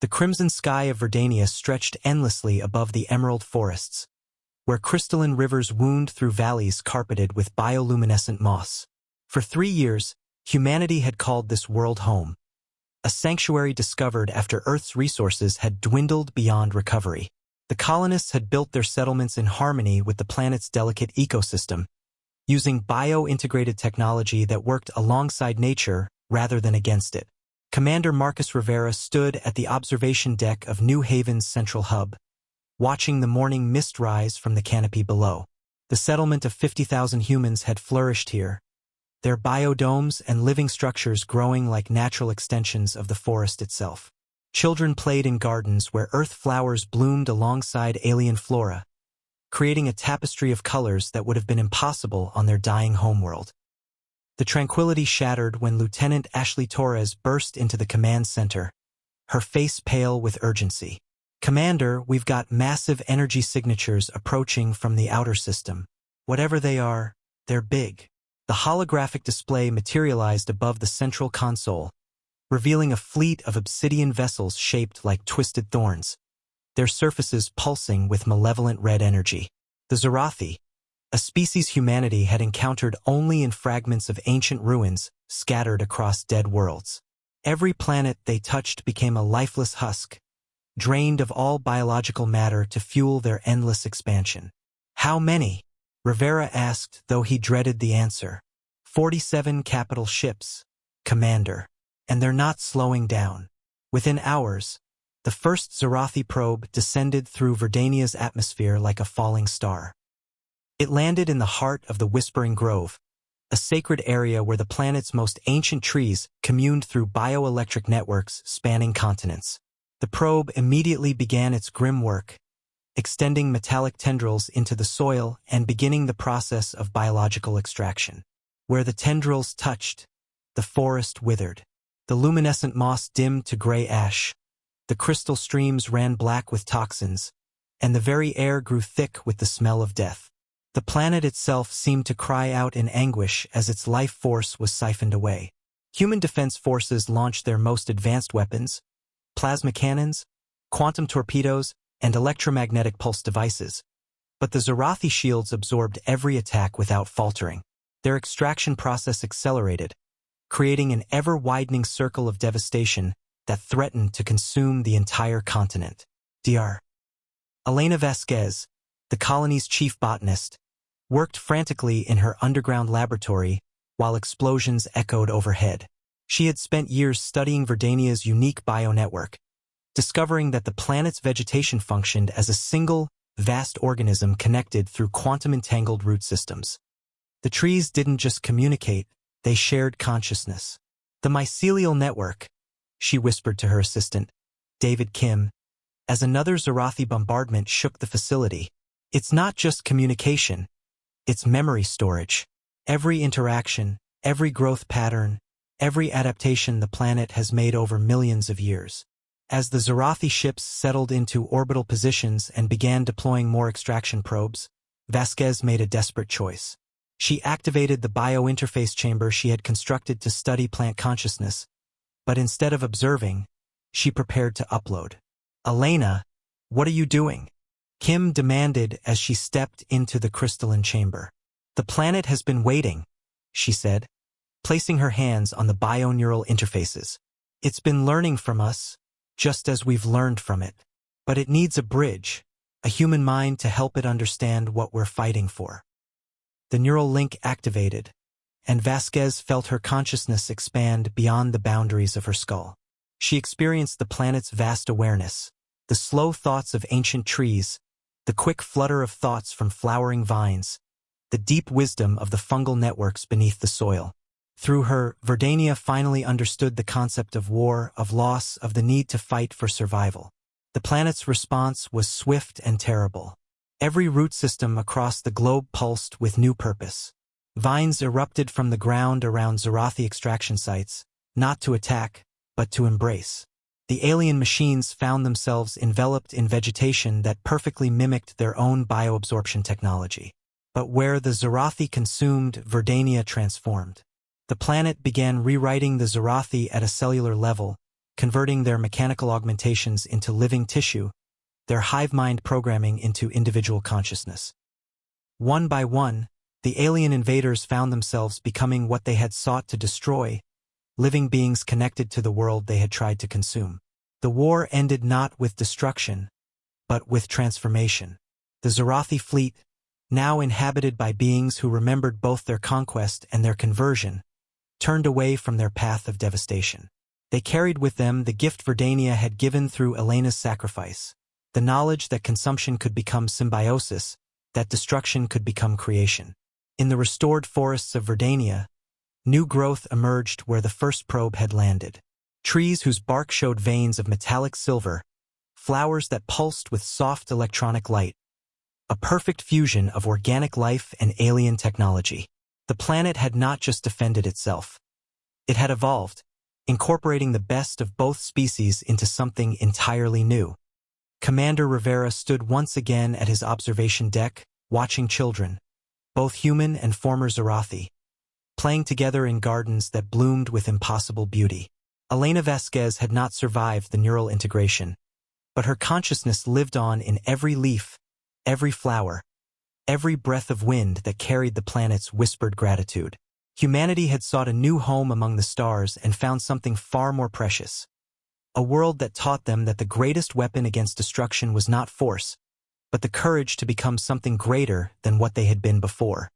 The crimson sky of Verdania stretched endlessly above the emerald forests, where crystalline rivers wound through valleys carpeted with bioluminescent moss. For 3 years, humanity had called this world home, a sanctuary discovered after Earth's resources had dwindled beyond recovery. The colonists had built their settlements in harmony with the planet's delicate ecosystem, using bio-integrated technology that worked alongside nature rather than against it. Commander Marcus Rivera stood at the observation deck of New Haven's central hub, watching the morning mist rise from the canopy below. The settlement of 50,000 humans had flourished here, their biodomes and living structures growing like natural extensions of the forest itself. Children played in gardens where earth flowers bloomed alongside alien flora, creating a tapestry of colors that would have been impossible on their dying homeworld. The tranquility shattered when Lieutenant Ashley Torres burst into the command center, her face pale with urgency. "Commander, we've got massive energy signatures approaching from the outer system. Whatever they are, they're big." The holographic display materialized above the central console, revealing a fleet of obsidian vessels shaped like twisted thorns, their surfaces pulsing with malevolent red energy. The Zarathi, a species humanity had encountered only in fragments of ancient ruins scattered across dead worlds. Every planet they touched became a lifeless husk, drained of all biological matter to fuel their endless expansion. "How many?" Rivera asked, though he dreaded the answer. 47 capital ships, Commander. And they're not slowing down. Within hours, the first Zarathi probe descended through Verdania's atmosphere like a falling star. It landed in the heart of the Whispering Grove, a sacred area where the planet's most ancient trees communed through bioelectric networks spanning continents. The probe immediately began its grim work, extending metallic tendrils into the soil and beginning the process of biological extraction. Where the tendrils touched, the forest withered. The luminescent moss dimmed to gray ash, the crystal streams ran black with toxins, and the very air grew thick with the smell of death. The planet itself seemed to cry out in anguish as its life force was siphoned away. Human defense forces launched their most advanced weapons, plasma cannons, quantum torpedoes, and electromagnetic pulse devices, but the Zarathi shields absorbed every attack without faltering. Their extraction process accelerated, creating an ever-widening circle of devastation that threatened to consume the entire continent. Dr. Elena Vasquez, the colony's chief botanist, worked frantically in her underground laboratory while explosions echoed overhead. She had spent years studying Verdania's unique bionetwork, discovering that the planet's vegetation functioned as a single, vast organism connected through quantum-entangled root systems. The trees didn't just communicate, they shared consciousness. "The mycelial network," she whispered to her assistant, David Kim, as another Zarathi bombardment shook the facility. "It's not just communication, it's memory storage. Every interaction, every growth pattern, every adaptation the planet has made over millions of years." As the Zarathi ships settled into orbital positions and began deploying more extraction probes, Vasquez made a desperate choice. She activated the biointerface chamber she had constructed to study plant consciousness, but instead of observing, she prepared to upload. "Elena, what are you doing?" Kim demanded as she stepped into the crystalline chamber. "The planet has been waiting," she said, placing her hands on the bioneural interfaces. "It's been learning from us, just as we've learned from it. But it needs a bridge, a human mind to help it understand what we're fighting for." The neural link activated, and Vasquez felt her consciousness expand beyond the boundaries of her skull. She experienced the planet's vast awareness, the slow thoughts of ancient trees, the quick flutter of thoughts from flowering vines, the deep wisdom of the fungal networks beneath the soil. Through her, Verdania finally understood the concept of war, of loss, of the need to fight for survival. The planet's response was swift and terrible. Every root system across the globe pulsed with new purpose. Vines erupted from the ground around Zarathi extraction sites, not to attack, but to embrace. The alien machines found themselves enveloped in vegetation that perfectly mimicked their own bioabsorption technology. But where the Zarathi consumed, Verdania transformed. The planet began rewriting the Zarathi at a cellular level, converting their mechanical augmentations into living tissue, their hive mind programming into individual consciousness. One by one, the alien invaders found themselves becoming what they had sought to destroy, living beings connected to the world they had tried to consume. The war ended not with destruction, but with transformation. The Zarathi fleet, now inhabited by beings who remembered both their conquest and their conversion, turned away from their path of devastation. They carried with them the gift Verdania had given through Elena's sacrifice, the knowledge that consumption could become symbiosis, that destruction could become creation. In the restored forests of Verdania, new growth emerged where the first probe had landed. Trees whose bark showed veins of metallic silver, flowers that pulsed with soft electronic light, a perfect fusion of organic life and alien technology. The planet had not just defended itself. It had evolved, incorporating the best of both species into something entirely new. Commander Rivera stood once again at his observation deck, watching children, both human and former Zarathi, playing together in gardens that bloomed with impossible beauty. Elena Vasquez had not survived the neural integration, but her consciousness lived on in every leaf, every flower, every breath of wind that carried the planet's whispered gratitude. Humanity had sought a new home among the stars and found something far more precious. A world that taught them that the greatest weapon against destruction was not force, but the courage to become something greater than what they had been before.